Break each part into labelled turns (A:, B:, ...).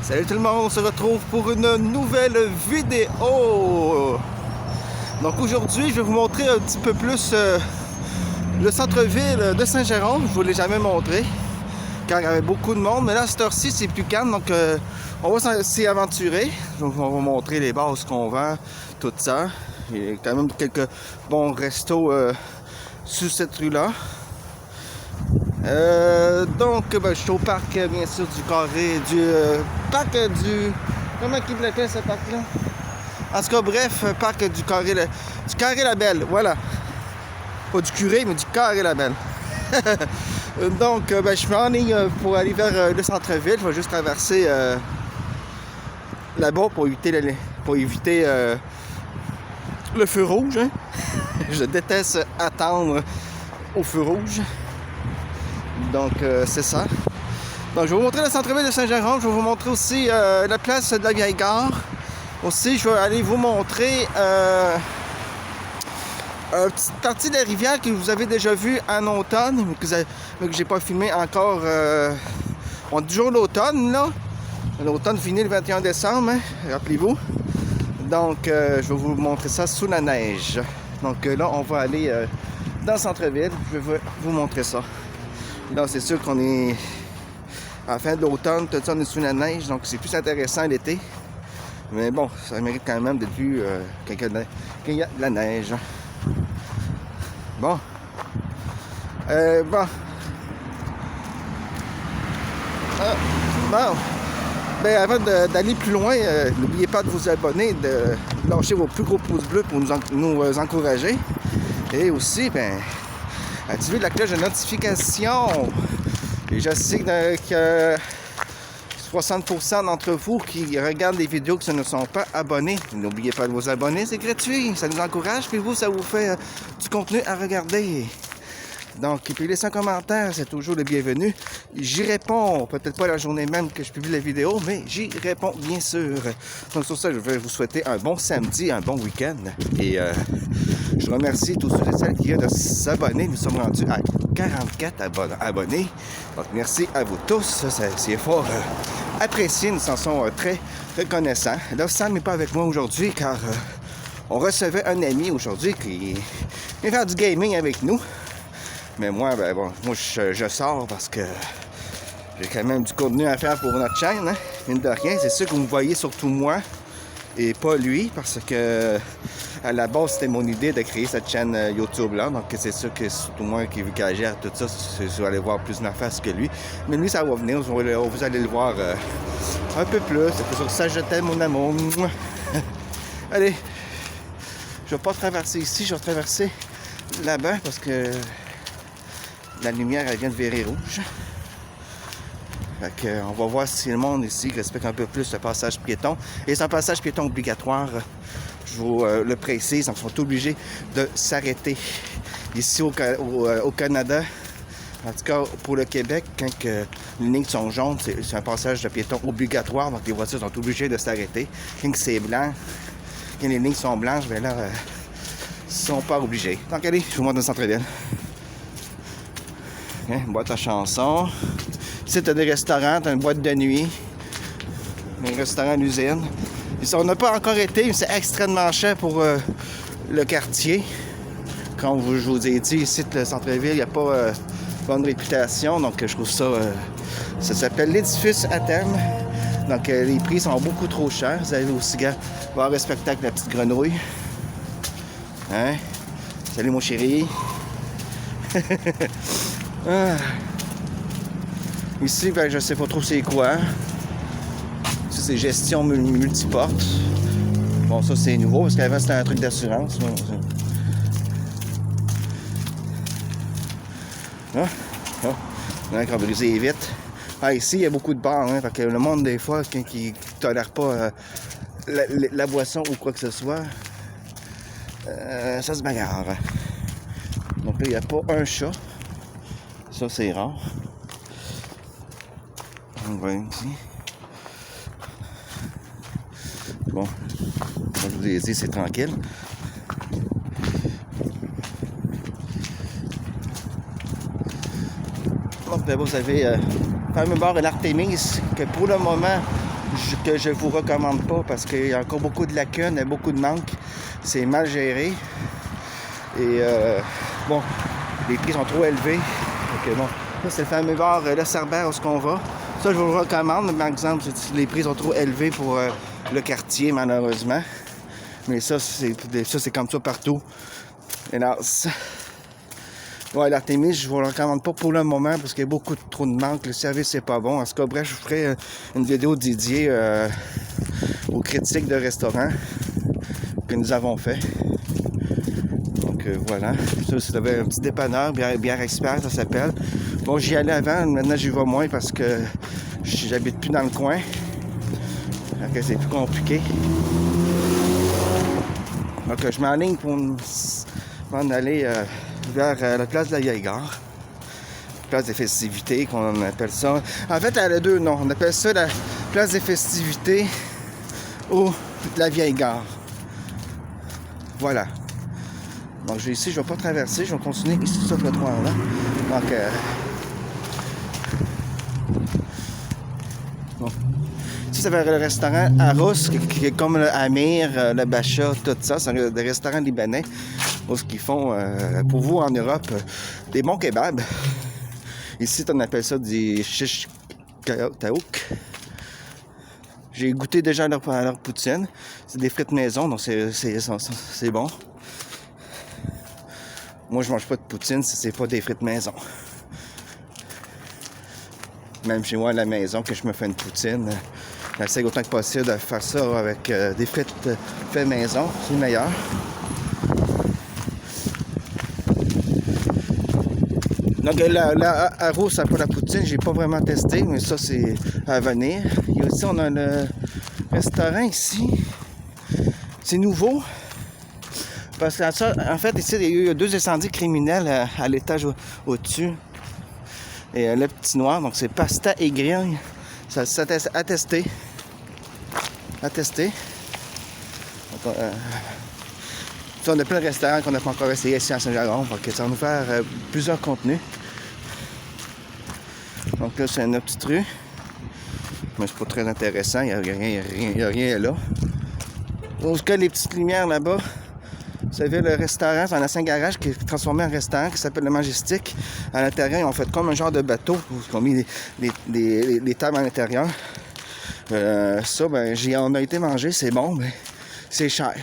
A: Salut tout le monde, on se retrouve pour une nouvelle vidéo. Donc aujourd'hui, je vais vous montrer un petit peu plus le centre-ville de Saint-Jérôme. Je ne vous l'ai jamais montré, car il y avait beaucoup de monde. Mais là, à cette heure-ci, c'est plus calme, donc on va s'y aventurer. Donc on va vous montrer les bases qu'on vend, tout ça. Il y a quand même quelques bons restos sur cette rue-là. Donc, je suis au parc, bien sûr, du carré, du parc du... Comment il l'appelle, ce parc-là? En tout cas, bref, parc du carré Labelle, voilà. Pas du curé, mais du carré Labelle. Donc, je m'enligne pour aller vers le centre-ville. Je vais juste traverser là-bas pour éviter le feu rouge. Hein? Je déteste attendre au feu rouge. Donc, c'est ça. Donc, je vais vous montrer le centre-ville de Saint-Jérôme. Je vais vous montrer aussi la place de la Vieille Gare. Aussi, je vais aller vous montrer une petite partie de la rivière que vous avez déjà vue en automne, mais que je n'ai pas filmé encore. On dit toujours l'automne, là. L'automne finit le 21 décembre, hein, rappelez-vous. Donc, je vais vous montrer ça sous la neige. Donc, là, on va aller dans le centre-ville. Je vais vous montrer ça. Là, c'est sûr qu'on est à la fin de l'automne, tout ça, on est sous la neige, donc c'est plus intéressant l'été. Mais bon, ça mérite quand même d'être vu qu'il y a de la neige. Bon. Bon. Ben, avant d'aller plus loin, n'oubliez pas de vous abonner, de lâcher vos plus gros pouces bleus pour nous encourager. Et aussi, ben, activez la cloche de notification. Et je sais que 60% d'entre vous qui regardent les vidéos qui ne sont pas abonnés, n'oubliez pas de vous abonner, c'est gratuit, ça nous encourage, puis vous, ça vous fait du contenu à regarder. Donc, et puis laissez un commentaire, c'est toujours le bienvenu. J'y réponds, peut-être pas la journée même que je publie la vidéo, mais j'y réponds bien sûr. Donc sur ça, je vais vous souhaiter un bon samedi, un bon week-end. Et je remercie tous ceux et celles qui viennent de s'abonner. Nous sommes rendus à 44 abonnés. Donc merci à vous tous, c'est fort apprécié, nous en sommes très reconnaissants. Là, Sam n'est pas avec moi aujourd'hui car on recevait un ami aujourd'hui qui vient faire du gaming avec nous. Mais moi, ben bon, je sors parce que j'ai quand même du contenu à faire pour notre chaîne, hein? Mine de rien, c'est sûr que vous me voyez surtout moi et pas lui, parce que à la base, c'était mon idée de créer cette chaîne YouTube-là. Donc c'est sûr que c'est surtout moi qui gère tout ça, je vais aller voir plus ma face que lui. Mais lui, ça va venir, vous allez le voir un peu plus. C'est pour ça que je t'aime, mon amour. Allez, je vais pas traverser ici, je vais traverser là-bas parce que la lumière, elle vient de virer rouge. Fait que, on va voir si le monde ici respecte un peu plus le passage piéton. Et c'est un passage piéton obligatoire. Je vous le précise, donc ils sont obligés de s'arrêter. Ici au Canada, en tout cas pour le Québec, quand les lignes sont jaunes, c'est un passage de piéton obligatoire. Donc les voitures sont obligées de s'arrêter. Quand c'est blanc, quand les lignes sont blanches, bien là, ils sont pas obligés. Donc allez, je vous montre dans le centre-ville. Hein, une boîte à chansons. Ici, tu as des restaurants, tu as une boîte de nuit. Un restaurant à l'usine. Ici, on n'a pas encore été, mais c'est extrêmement cher pour le quartier. Comme je vous ai dit, ici, le centre-ville, il n'y a pas bonne réputation. Donc, je trouve ça... ça s'appelle l'édifice à thème. Donc, les prix sont beaucoup trop chers. Vous allez aussi voir le spectacle de la petite grenouille. Hein? Salut, mon chéri. Ah. Ici, ben, je sais pas trop c'est quoi. Ça, c'est gestion multiporte. Bon, ça, c'est nouveau parce qu'avant, c'était un truc d'assurance. On a brisé vite. Ah, ici, il y a beaucoup de bars. Hein, fait que le monde, des fois, qui ne tolère pas la boisson ou quoi que ce soit, ça se bagarre. Donc là, il n'y a pas un chat. Ça, c'est rare. On va ici. Bon, comme je vous ai dit, c'est tranquille. Donc là-bas, vous avez le fameux bar de l'Artémis, que pour le moment, que je vous recommande pas parce qu'il y a encore beaucoup de lacunes, beaucoup de manques. C'est mal géré. Et bon, les prix sont trop élevés. Donc bon, ça c'est le fameux bar Le Cerbère où est-ce qu'on va. Ça je vous le recommande, par exemple, les prix sont trop élevés pour le quartier malheureusement. Mais ça c'est comme ça partout. Hélas. Ouais, l'Artémis, je vous le recommande pas pour le moment parce qu'il y a beaucoup trop de manque. Le service c'est pas bon. En tout cas, bref, je vous ferai une vidéo dédiée aux critiques de restaurants que nous avons fait. Donc voilà. Ça, c'était un petit dépanneur, bière expert, ça s'appelle. Bon, j'y allais avant, maintenant j'y vais moins parce que j'habite plus dans le coin. Donc c'est plus compliqué. Donc je m'enligne pour m'en aller vers la place de la Vieille-Gare. Place des festivités, qu'on appelle ça. En fait, elle a deux noms. On appelle ça la place des festivités ou la Vieille-Gare. Voilà. Donc, ici, je ne vais pas traverser. Je vais continuer ici sur ce trottoir-là. Donc, bon. Ici, ça va être le restaurant Arous, qui est comme le Amir, le Bacha, tout ça. C'est des restaurants libanais. Où ce qu'ils font, pour vous en Europe, des bons kebabs. Ici, on appelle ça des shish taouk. J'ai goûté déjà à leur poutine. C'est des frites maison, donc c'est bon. Moi, je mange pas de poutine si c'est pas des frites maison. Même chez moi à la maison, que je me fais une poutine, j'essaie autant que possible de faire ça avec des frites faites maison. C'est meilleur. Donc, la Arous, c'est pas la poutine, j'ai pas vraiment testé, mais ça, c'est à venir. Et aussi, on a le restaurant ici. C'est nouveau. Parce qu'en fait, ici, il y a eu 2 incendies criminels à l'étage au-dessus. Et le petit noir, donc c'est pasta et grille. Ça c'est attesté. Donc, on a plein de restaurants qu'on n'a pas encore essayé ici à Saint-Jérôme. Donc ça va nous faire plusieurs contenus. Donc là, c'est une petite rue. Mais c'est pas très intéressant. Il n'y a rien là. Dans ce cas, les petites lumières là-bas, vous savez, le restaurant, c'est un ancien garage qui est transformé en restaurant qui s'appelle le Majestic. À l'intérieur, ils ont fait comme un genre de bateau où ils ont mis les tables à l'intérieur. Ça, ben, on a été manger, c'est bon, mais c'est cher.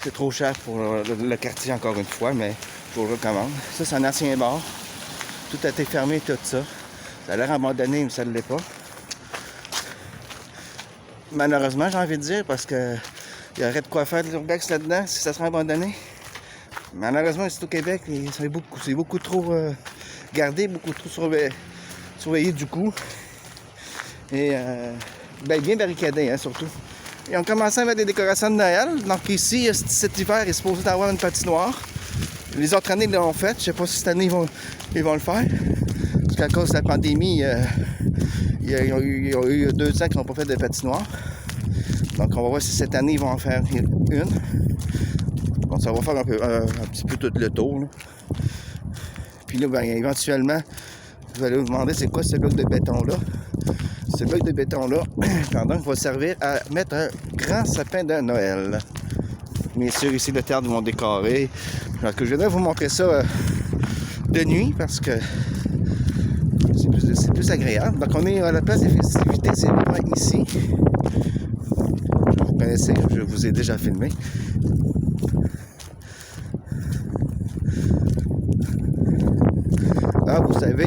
A: C'est trop cher pour le quartier, encore une fois, mais je vous le recommande. Ça, c'est un ancien bar. Tout a été fermé, tout ça. Ça a l'air abandonné, mais ça ne l'est pas. Malheureusement, j'ai envie de dire, parce que il y aurait de quoi faire de l'urbex là-dedans si ça serait abandonné. Malheureusement, ici au Québec, c'est beaucoup trop gardé, beaucoup trop surveillé du coup. Et bien barricadé, hein, surtout. Ils ont commencé à mettre des décorations de Noël. Donc ici, cet hiver, il est supposé avoir une patinoire. Les autres années, ils l'ont fait. Je ne sais pas si cette année, ils vont le faire. Parce qu'à cause de la pandémie, il y a eu 2 ans qu'ils n'ont pas fait de patinoire. Donc on va voir si cette année, ils vont en faire une. Donc ça va faire un petit peu tout le tour. Là. Puis là, ben, éventuellement, vous allez vous demander c'est quoi ce bloc de béton-là. Ce bloc de béton-là, pardon, va servir à mettre un grand sapin de Noël. Bien sûr, ici, le théâtre vont décorer. Alors que je voudrais vous montrer ça de nuit parce que c'est plus agréable. Donc, on est à la place des festivités, c'est vraiment ici. Vous connaissez, je vous ai déjà filmé. Ah, vous savez,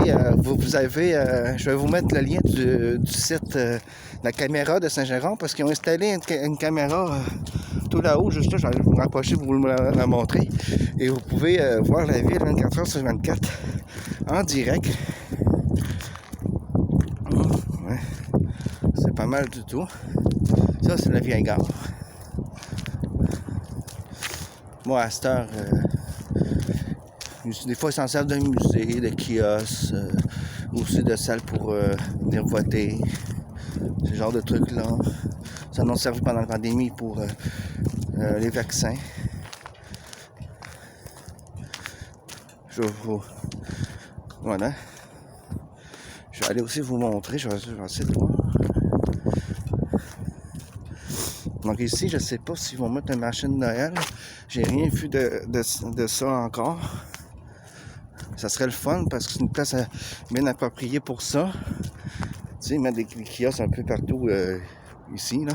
A: je vais vous mettre le lien du site de la caméra de Saint-Jérôme parce qu'ils ont installé une caméra tout là-haut, juste là, je vais vous rapprocher pour vous la montrer. Et vous pouvez voir la ville 24 heures sur 24 en direct. Ouais. C'est pas mal du tout. Ça, c'est la Vieille-Gare. Moi, à cette heure, des fois, ils s'en servent d'un musée, de kiosques, aussi de salles pour venir voter, ce genre de trucs-là. Ça nous a servi pendant la pandémie pour les vaccins. Voilà. Je vais aller aussi vous montrer, je vais essayer de voir. Donc ici, je sais pas s'ils vont mettre un marché de Noël. J'ai rien vu de ça encore. Ça serait le fun parce que c'est une place bien appropriée pour ça. Tu sais, mettre des kiosques un peu partout ici, là.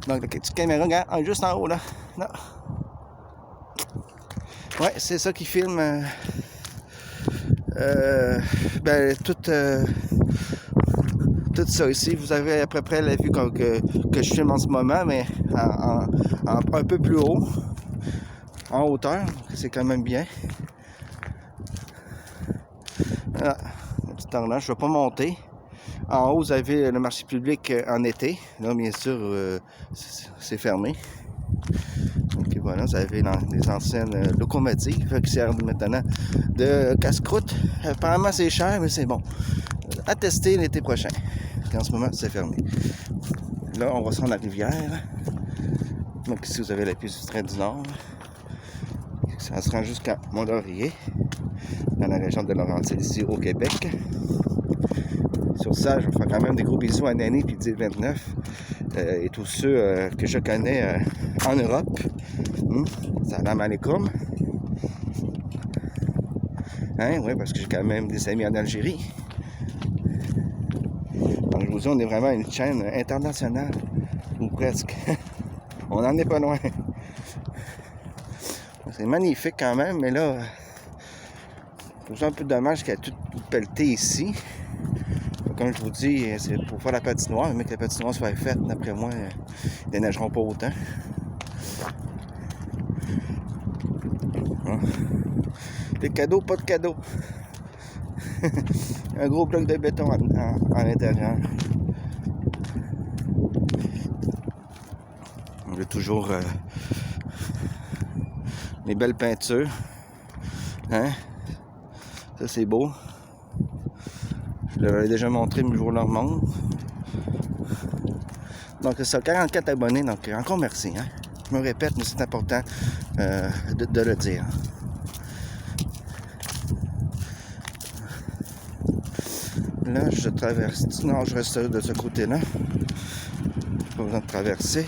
A: Donc la petite caméra, regarde, juste en haut, là. Là. Ouais, c'est ça qui filme tout ça ici. Vous avez à peu près la vue que je filme en ce moment, mais un peu plus haut, en hauteur. C'est quand même bien. Voilà, la petite horloge. Je ne vais pas monter. En haut, vous avez le marché public en été. Là, bien sûr, c'est fermé. Donc voilà, vous avez les anciennes locomotives qui servent maintenant de casse-croûte. Apparemment, c'est cher, mais c'est bon. À tester l'été prochain. En ce moment, c'est fermé. Là, on va se rendre à la rivière. Donc ici, vous avez la piste du train du Nord. Ça se rend jusqu'à Mont-Laurier, dans la région de Laurentides, ici au Québec. Sur ça, je vais faire quand même des gros bisous à Nanny et 1029 et tous ceux que je connais en Europe. Salam alaikum. Hein, oui, parce que j'ai quand même des amis en Algérie. Donc, je vous dis, on est vraiment une chaîne internationale, ou presque. On n'en est pas loin. C'est magnifique quand même, mais là, c'est un peu dommage qu'il y ait tout pelleté ici. Comme je vous dis, c'est pour faire la patinoire, mais que la patinoire soit faite, d'après moi, ils ne neigeront pas autant. Des cadeaux, pas de cadeaux. Un gros bloc de béton à l'intérieur. On a toujours les belles peintures. Hein? Ça, c'est beau. Je l'avais déjà montré, mais je vous le remontre. Donc, c'est ça, 44 abonnés. Donc, encore merci. Hein? Je me répète, mais c'est important de le dire. Là, je traverse. Non, je reste de ce côté-là. Pas besoin de traverser.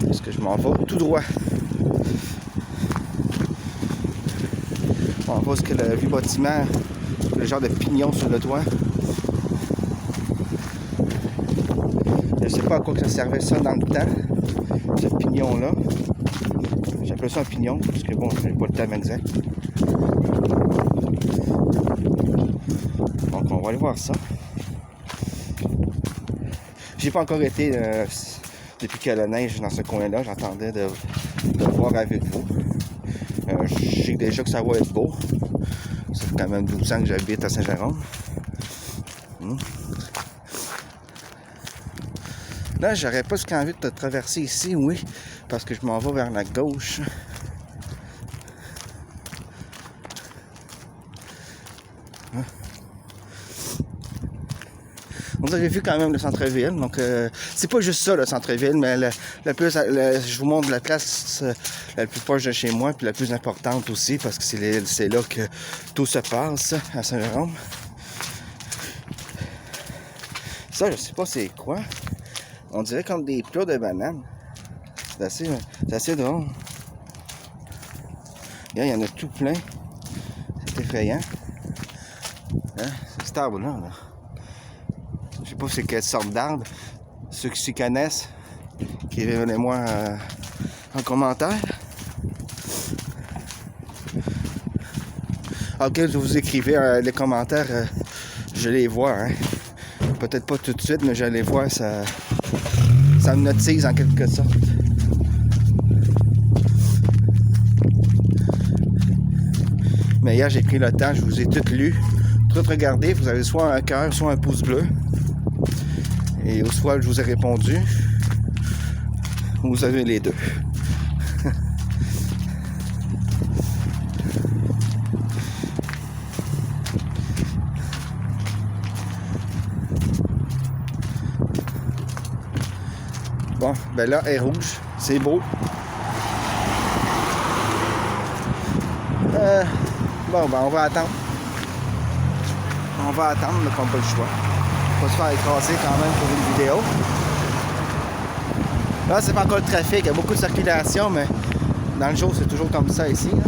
A: Parce que je m'en vais tout droit. On voit ce que le vieux bâtiment, le genre de pignon sur le toit. Je sais pas à quoi que ça servait ça dans le temps, ce pignon-là. J'appelle ça un pignon, parce que bon, je n'ai pas le terme exact. Donc on va aller voir ça. J'ai pas encore été depuis qu'il y a la neige dans ce coin-là. J'attendais de voir avec vous. Je sais déjà que ça va être beau. Ça fait quand même 12 ans que j'habite à Saint-Jérôme. Là, j'aurais pas envie de traverser ici, oui, parce que je m'en vais vers la gauche. Vous avez vu quand même le centre-ville, donc c'est pas juste ça le centre-ville, mais je vous montre la place la plus proche de chez moi, puis la plus importante aussi, parce que c'est là que tout se passe à Saint-Jérôme. Ça, je sais pas c'est quoi. On dirait comme des plats de bananes. C'est assez drôle. Regarde, il y en a tout plein. C'est effrayant. Hein? C'est cet arbre-là, là. Je sais pas c'est quelle sorte d'arbre. Ceux qui s'y connaissent, écrivez-moi en commentaire. Ok, vous écrivez les commentaires, je les vois. Hein. Peut-être pas tout de suite, mais je les vois, ça me notise en quelque sorte. Mais hier, j'ai pris le temps, je vous ai tout lu, tout regardé. Vous avez soit un cœur, soit un pouce bleu. Et au soit je vous ai répondu, vous avez les deux. Bon, ben là, elle est rouge, c'est beau. Bon, ben on va attendre. On va attendre, mais on n'a pas le choix. On va se faire écraser quand même pour une vidéo. Là, c'est pas encore le trafic, il y a beaucoup de circulation, mais dans le jour, c'est toujours comme ça ici. Là.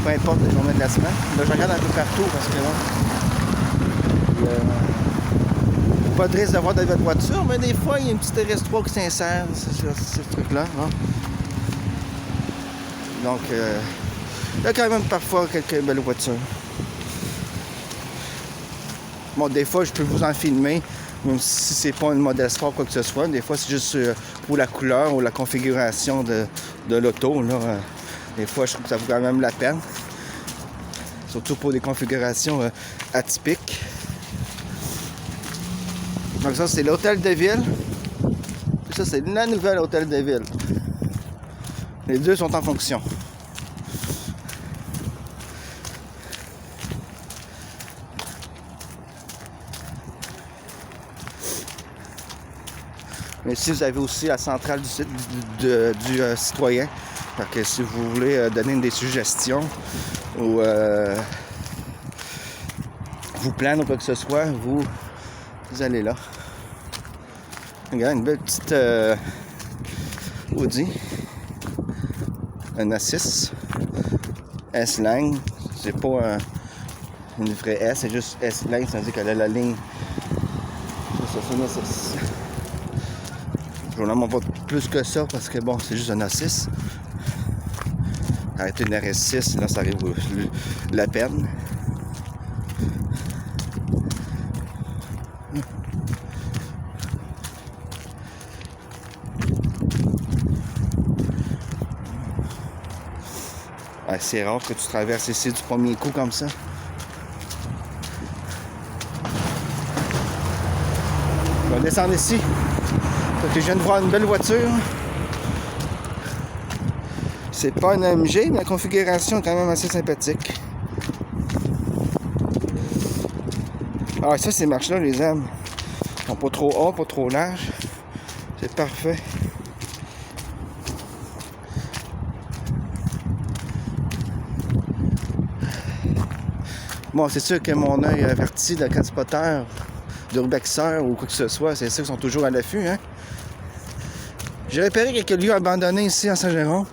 A: Peu importe les journées de la semaine. Là, je regarde un peu partout parce que là, pas de risque d'avoir de votre voiture, mais des fois, il y a une petite RS3 qui s'insère, ce truc-là. Hein? Donc, il y a quand même parfois quelques belles voitures. Bon, des fois, je peux vous en filmer, même si c'est pas une modèle sport, quoi que ce soit. Des fois, c'est juste pour la couleur ou la configuration de l'auto. Des fois, je trouve que ça vaut quand même la peine. Surtout pour des configurations atypiques. Donc ça, c'est l'hôtel de ville. Et ça, c'est la nouvelle hôtel de ville. Les deux sont en fonction. Mais ici, vous avez aussi la centrale du citoyen. Donc, si vous voulez donner des suggestions ou vous plaindre ou quoi que ce soit, vous allez là. Regarde, une belle petite Audi. Un A6. S-Line. C'est pas une vraie S, c'est juste S-Line, c'est-à-dire qu'elle a la ligne. C'est une A6. Je n'en montre pas plus que ça parce que bon, c'est juste un A6. Arrêter une RS6, là, ça arrive la peine. Ouais, c'est rare que tu traverses ici du premier coup comme ça. On va descendre ici. Donc, je viens de voir une belle voiture. C'est pas un AMG, mais la configuration est quand même assez sympathique. Ah, ça, ces marches-là, je les aime. Ils sont pas trop hauts, pas trop larges. C'est parfait. Bon, c'est sûr que mon œil averti de casse-poteur, d'urbexeur ou quoi que ce soit, c'est sûr qu'ils sont toujours à l'affût, hein. J'ai repéré quelques lieux abandonnés ici en Saint-Jérôme.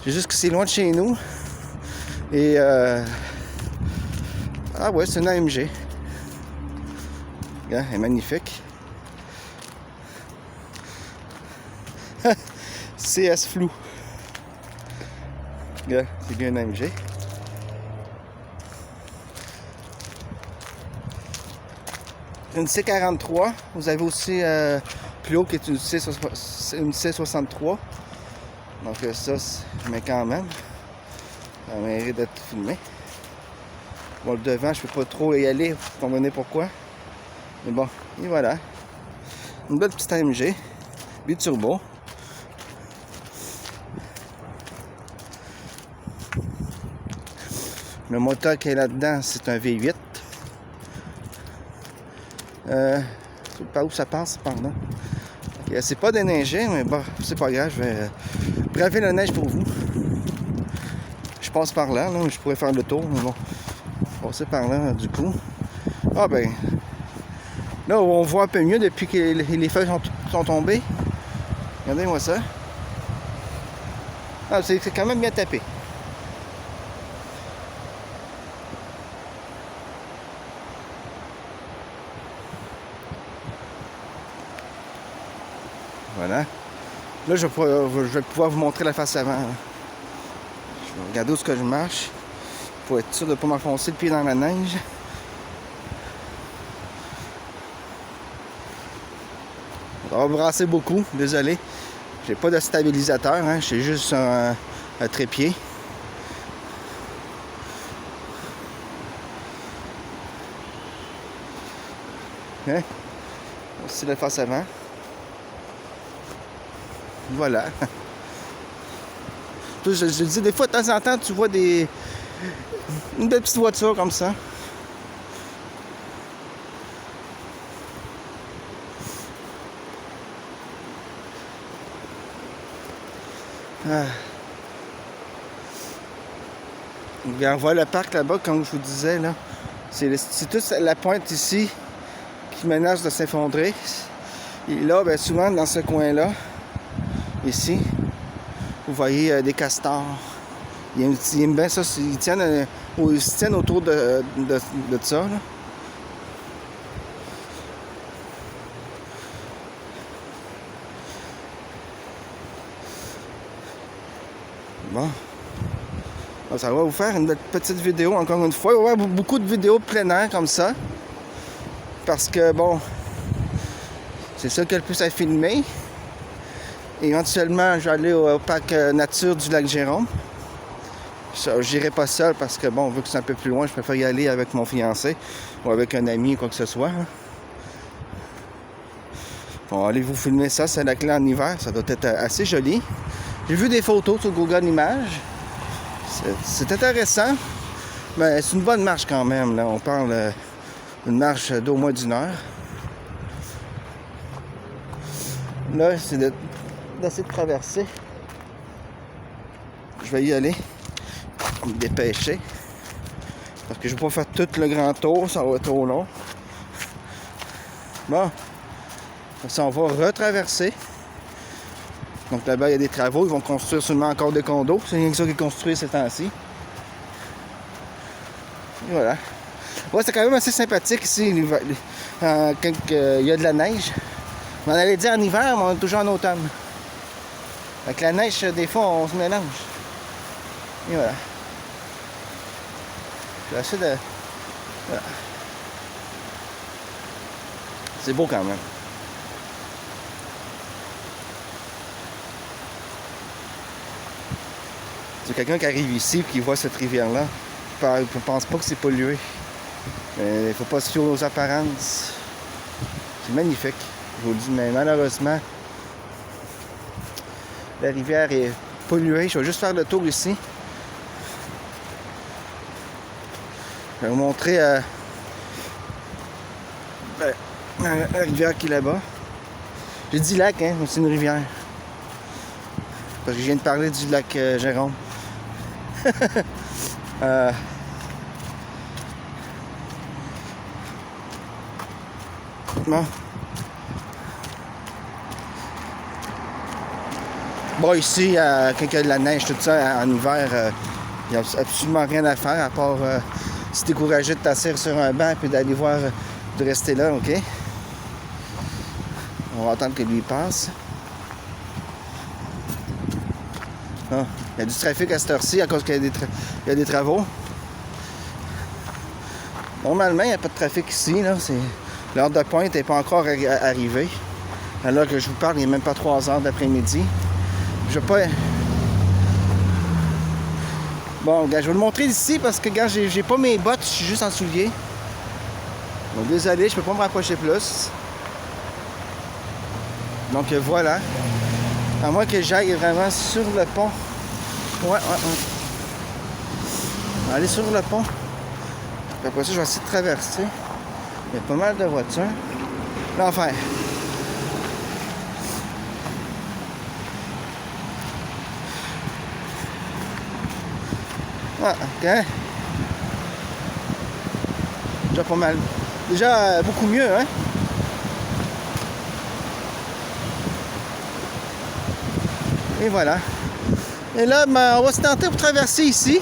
A: C'est juste que c'est loin de chez nous. Et ah ouais, c'est une AMG. Regarde, elle est magnifique. CS flou. Regarde, c'est bien une AMG. Une C43. Vous avez aussi plus haut qui est une C63. Donc ça, mais quand même, ça mérite d'être filmé. Bon, le devant, je peux pas trop y aller, vous comprenez pourquoi. Mais bon, et voilà. Une belle petite AMG, biturbo. Le moteur qui est là-dedans, c'est un V8. Par où ça passe, pardon. C'est pas déneigé, mais bon, c'est pas grave, je vais braver la neige pour vous. Je passe par là, je pourrais faire le tour, mais bon, passer par là, du coup. Ah ben, là on voit un peu mieux depuis que les feuilles sont tombées. Regardez-moi ça. Ah, c'est quand même bien tapé. Voilà. Là, je vais pouvoir vous montrer la face avant. Je vais regarder où est-ce que je marche pour être sûr de ne pas m'enfoncer le pied dans la neige. Ça va brasser beaucoup, désolé. J'ai pas de stabilisateur, hein. J'ai juste un trépied. Hein? Voici la face avant. Voilà. Je dis, des fois, de temps en temps, tu vois une belle petite voiture comme ça. Ah. On voit le parc là-bas, comme je vous disais, là. C'est toute la pointe ici qui menace de s'effondrer. Et là, bien souvent, dans ce coin-là, Ici, vous voyez des castors. Ils aiment bien ça. Ils se tiennent autour de ça. Là. Bon. Alors, ça va vous faire une petite vidéo, encore une fois. Il va y avoir beaucoup de vidéos de plein air comme ça. Parce que, bon, c'est ça qu'il y a le plus à filmer. Et éventuellement, je vais aller au parc nature du lac Jérôme. J'irai pas seul parce que, bon, vu que c'est un peu plus loin, je préfère y aller avec mon fiancé ou avec un ami ou quoi que ce soit. Hein. Bon, allez vous filmer ça, c'est la clé en hiver. Ça doit être assez joli. J'ai vu des photos sur Google Images. C'est intéressant, mais c'est une bonne marche quand même. Là. On parle d'une marche d'au moins d'1 heure. Là, c'est d'essayer de traverser. Je vais y aller, me dépêcher. Parce que je ne vais pas faire tout le grand tour, ça va être trop long. Bon, ça, on va retraverser. Donc là-bas, il y a des travaux. Ils vont construire seulement encore des condos. C'est rien que ça qui est construit ces temps-ci. Et voilà. Ouais, c'est quand même assez sympathique ici, quand il y a de la neige. On allait dire en hiver, mais on est toujours en automne. Avec la neige, des fois, on se mélange. Et voilà. Je vais essayer de... Voilà. C'est beau quand même. C'est quelqu'un qui arrive ici et qui voit cette rivière-là. Il ne pense pas que c'est pollué. Mais il ne faut pas se fier aux apparences. C'est magnifique, je vous le dis, mais malheureusement, la rivière est polluée. Je vais juste faire le tour ici. Je vais vous montrer la rivière qui est là-bas. J'ai dit lac, hein, mais c'est une rivière. Parce que je viens de parler du lac Jérôme. Bon. Bon, ici, quand il y a de la neige, tout ça, en hiver, il n'y a absolument rien à faire à part se décourager de t'asseoir sur un banc et d'aller voir, de rester là, OK? On va attendre que lui passe. Ah, il y a du trafic à cette heure-ci à cause qu'il y a des travaux. Normalement, il n'y a pas de trafic ici, là. L'heure de pointe n'est pas encore arrivée. Alors que je vous parle, il n'est même pas 3 heures d'après-midi. Je vais pas... Bon, gars, je vais le montrer ici parce que, gars, j'ai pas mes bottes, je suis juste en souliers. Donc, désolé, je peux pas me rapprocher plus. Donc, voilà. À moins que j'aille vraiment sur le pont. Ouais. On va aller sur le pont. Puis après ça, je vais essayer de traverser. Il y a pas mal de voitures. L'enfer. Ah, OK. Déjà pas mal. Déjà beaucoup mieux, hein? Et voilà. Et là, ben, on va se tenter pour traverser ici.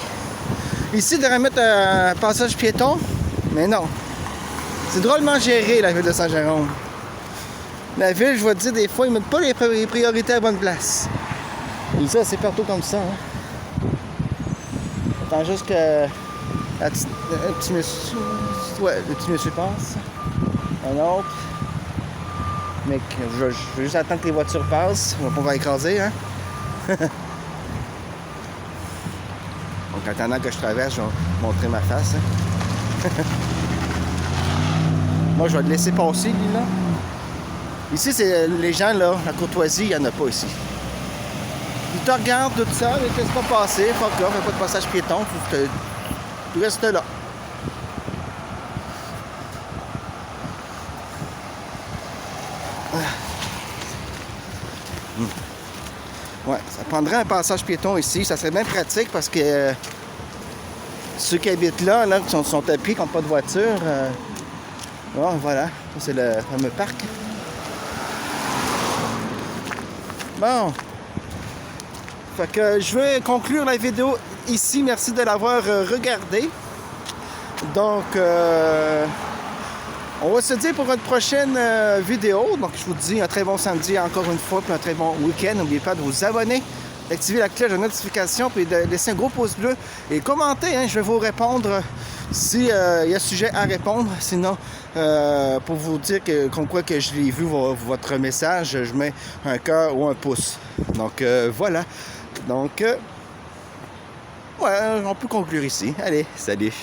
A: Ici, de remettre un passage piéton. Mais non. C'est drôlement géré, la ville de Saint-Jérôme. La ville, je vais te dire, des fois, ils mettent pas les priorités à la bonne place. Et ça, c'est partout comme ça. Hein. Attends juste que le petit monsieur... Ouais, le petit monsieur passe. Un autre. Mais je vais juste attendre que les voitures passent. On va pas écraser, hein. Donc, en attendant que je traverse, je vais montrer ma face. Hein. Moi, je vais le laisser passer, lui, là. Ici, c'est les gens, là, la courtoisie, il n'y en a pas ici. Ils te regardent tout ça, ils ne te laissent pas passer. Fuck off, il n'y a pas de passage piéton. Tu restes là. Ouais, ça prendrait un passage piéton ici. Ça serait bien pratique parce que ceux qui habitent là, qui sont tapis, qui n'ont pas de voiture, bon, voilà. Ça, c'est le fameux parc. Bon. Fait que je vais conclure la vidéo ici. Merci de l'avoir regardé. Donc, on va se dire pour une prochaine vidéo. Donc, je vous dis un très bon samedi encore une fois, puis un très bon week-end. N'oubliez pas de vous abonner, d'activer la cloche de notification, puis de laisser un gros pouce bleu et commenter. Hein, je vais vous répondre s'il y a sujet à répondre. Sinon, pour vous dire comme quoi que je l'ai vu, votre message, je mets un cœur ou un pouce. Donc, voilà. Donc, ouais, on peut conclure ici. Allez, salut!